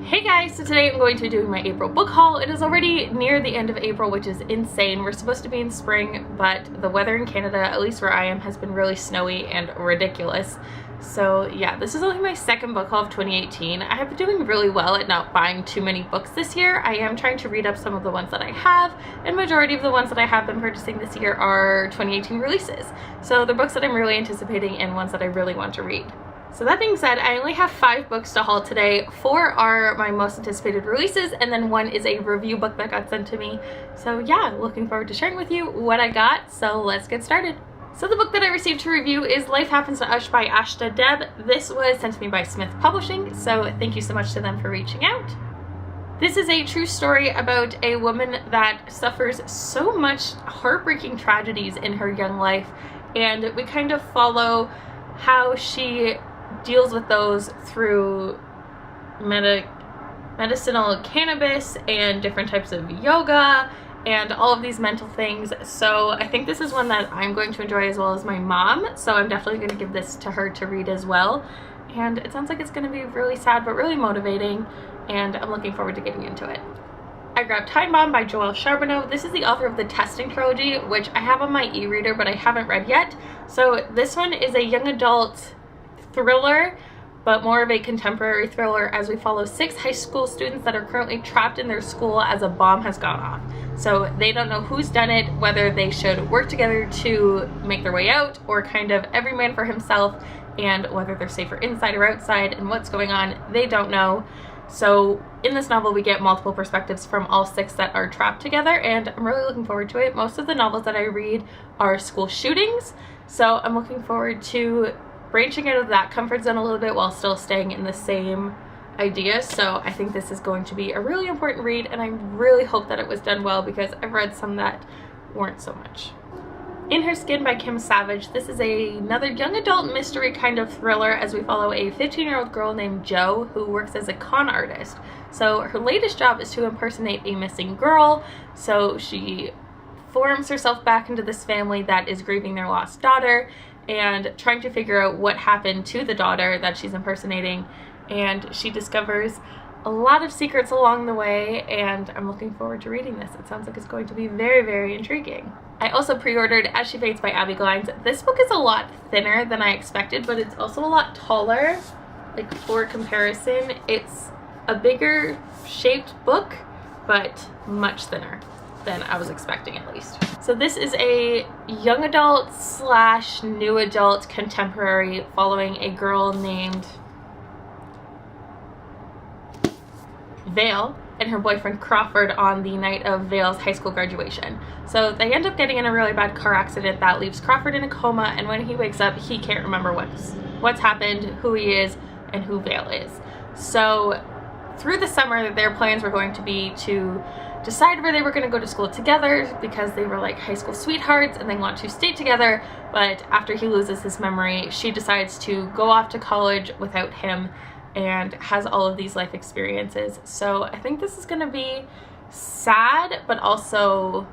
Hey guys, so today I'm going to be doing my April book haul. It is already near the end of April, which is insane. We're supposed to be in spring, but the weather in Canada, at least where I am, has been really snowy and ridiculous. So yeah, this is only my second book haul of 2018. I have been doing really well at not buying too many books this year. I am trying to read up some of the ones that I have, and majority of the ones that I have been purchasing this year are 2018 releases. So they're books that I'm really anticipating and ones that I really want to read. So that being said, I only have 5 books to haul today. 4 are my most anticipated releases, and then 1 is a review book that got sent to me. So yeah, looking forward to sharing with you what I got, so let's get started. So the book that I received to review is Life Happens to Us by Ashta Deb. This was sent to me by Smith Publishing, so thank you so much to them for reaching out. This is a true story about a woman that suffers so much heartbreaking tragedies in her young life, and we kind of follow how she deals with those through medicinal cannabis and different types of yoga and all of these mental things. So I think this is one that I'm going to enjoy as well as my mom, so I'm definitely going to give this to her to read as well. And it sounds like it's going to be really sad but really motivating, and I'm looking forward to getting into it. I grabbed Time Bomb by Joelle Charbonneau. This is the author of the Testing trilogy, which I have on my e-reader but I haven't read yet. So this one is a young adult thriller, but more of a contemporary thriller, as we follow 6 high school students that are currently trapped in their school as a bomb has gone off. So they don't know who's done it, whether they should work together to make their way out, or kind of every man for himself, and whether they're safer inside or outside and what's going on, they don't know. So in this novel we get multiple perspectives from all 6 that are trapped together, and I'm really looking forward to it. Most of the novels that I read are school shootings, so I'm looking forward to branching out of that comfort zone a little bit while still staying in the same idea. So I think this is going to be a really important read, and I really hope that it was done well because I've read some that weren't so much. In Her Skin by Kim Savage. This is another young adult mystery kind of thriller, as we follow a 15-year-old girl named Jo who works as a con artist. So her latest job is to impersonate a missing girl, so she forms herself back into this family that is grieving their lost daughter and trying to figure out what happened to the daughter that she's impersonating, and she discovers a lot of secrets along the way, and I'm looking forward to reading this. It sounds like it's going to be very, very intriguing. I also pre-ordered As She Fades by Abby Glines. This book is a lot thinner than I expected, but it's also a lot taller. Like, for comparison, it's a bigger shaped book, but much thinner than I was expecting, at least. So this is a young adult / new adult contemporary following a girl named Vale and her boyfriend Crawford on the night of Vale's high school graduation. So they end up getting in a really bad car accident that leaves Crawford in a coma, and when he wakes up he can't remember what's happened, who he is, and who Vale is. So through the summer their plans were going to be to decide where they were going to go to school together, because they were like high school sweethearts and they want to stay together. But after he loses his memory, she decides to go off to college without him and has all of these life experiences. So I think this is going to be sad but also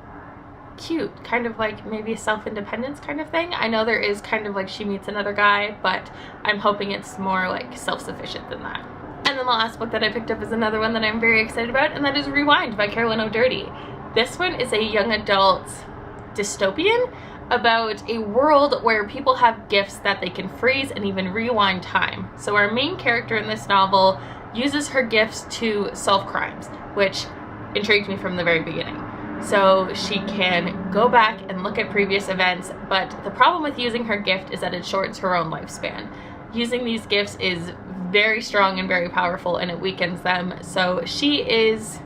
cute, kind of like maybe a self-independence kind of thing. I know there is kind of like she meets another guy, but I'm hoping it's more like self-sufficient than that. And then the last book that I picked up is another one that I'm very excited about, and that is Rewind by Carolyn O'Doherty. This one is a young adult dystopian about a world where people have gifts that they can freeze and even rewind time. So our main character in this novel uses her gifts to solve crimes, which intrigued me from the very beginning. So she can go back and look at previous events, but the problem with using her gift is that it shortens her own lifespan. Using these gifts is very strong and very powerful, and it weakens them. So she is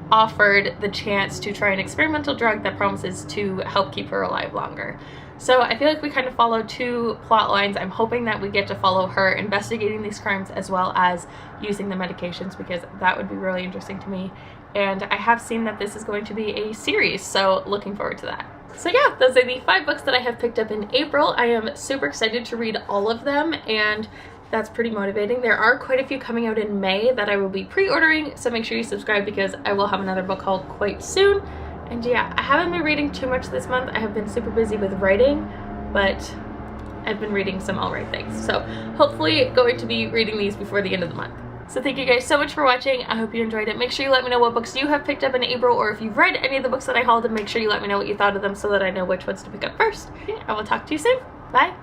offered the chance to try an experimental drug that promises to help keep her alive longer. So I feel like we kind of follow 2 plot lines. I'm hoping that we get to follow her investigating these crimes as well as using the medications, because that would be really interesting to me. And I have seen that this is going to be a series, so looking forward to that. So yeah, those are the 5 books that I have picked up in April. I am super excited to read all of them, and that's pretty motivating. There are quite a few coming out in May that I will be pre-ordering, so make sure you subscribe because I will have another book haul quite soon. And yeah, I haven't been reading too much this month. I have been super busy with writing, but I've been reading some alright things. So hopefully going to be reading these before the end of the month. So thank you guys so much for watching. I hope you enjoyed it. Make sure you let me know what books you have picked up in April, or if you've read any of the books that I hauled, and make sure you let me know what you thought of them so that I know which ones to pick up first. I will talk to you soon. Bye.